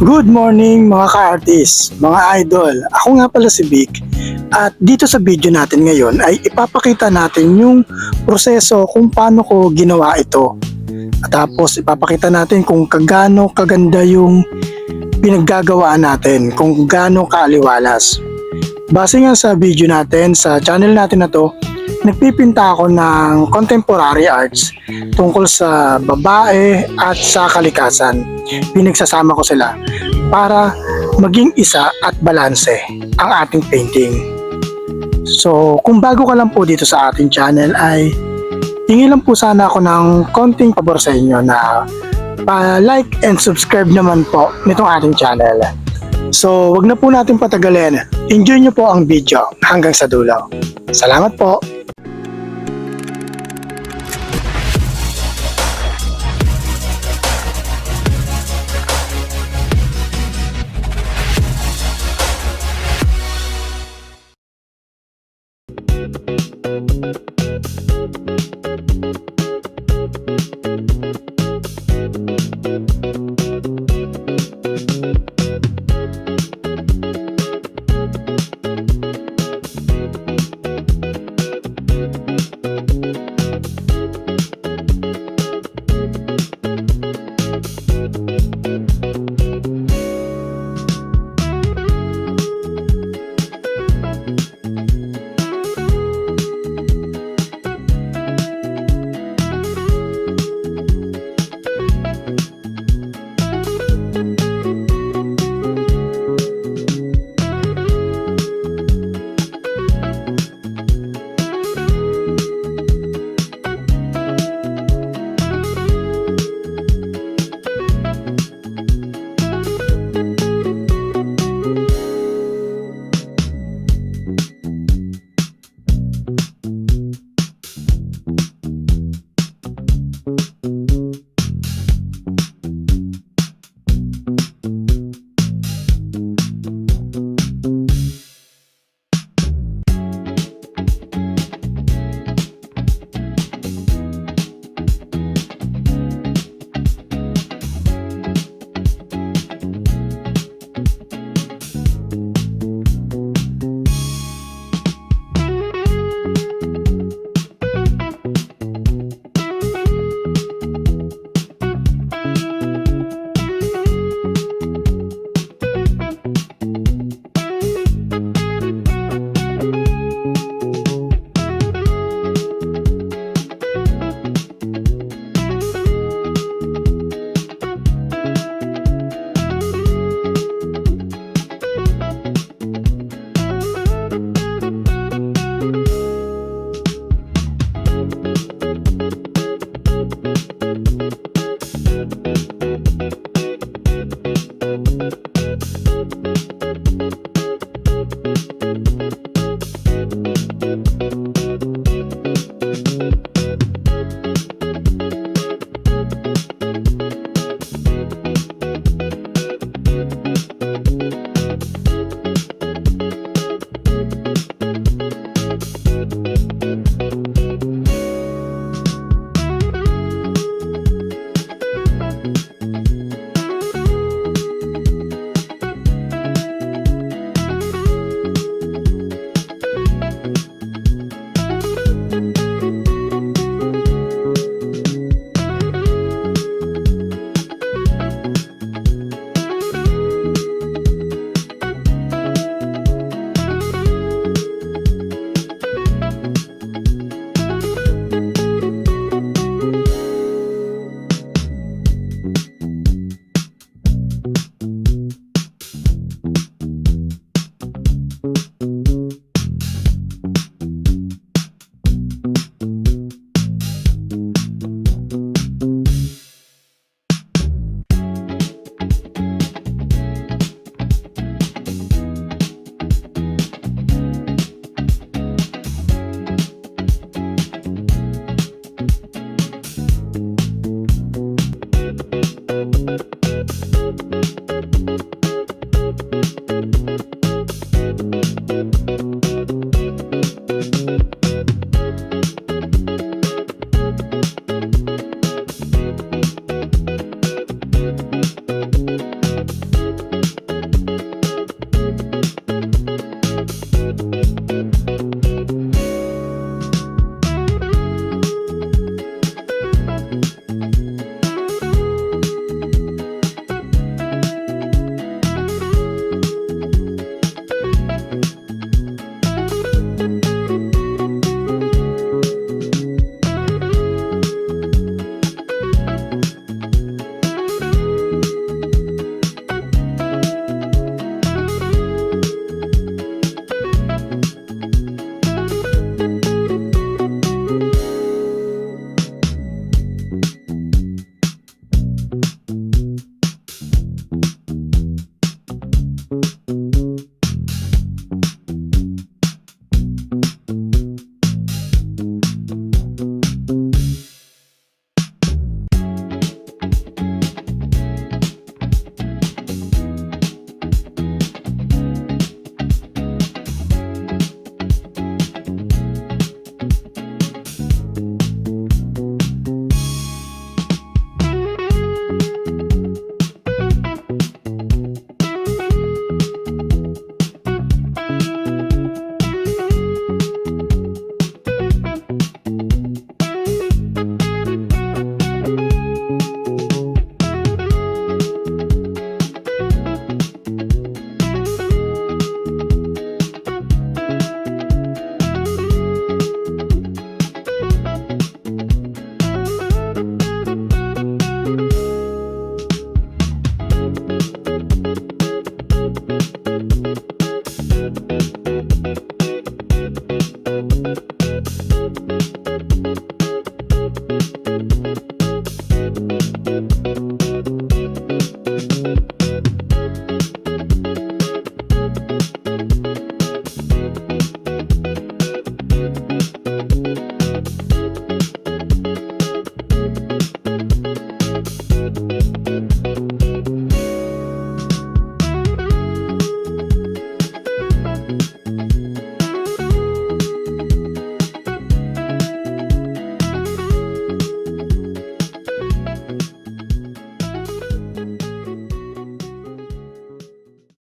Good morning mga ka-artist, mga idol. Ako nga pala si Vic at dito sa video natin ngayon ay ipapakita natin yung proseso kung paano ko ginawa ito. At tapos ipapakita natin kung kagano kaganda yung pinaggagawaan natin, kung gaano kaaliwalas. Base nga sa video natin, sa channel natin na to, nagpipinta ako ng contemporary arts tungkol sa babae at sa kalikasan. Pinagsasama ko sila para maging isa at balanse ang ating painting. So kung bago ka lang po dito sa ating channel ay hingi lang po sana ako ng konting pabor sa inyo na pa-like and subscribe naman po nitong ating channel. So wag na po natin patagalin. Enjoy nyo po ang video hanggang sa dulo. Salamat po!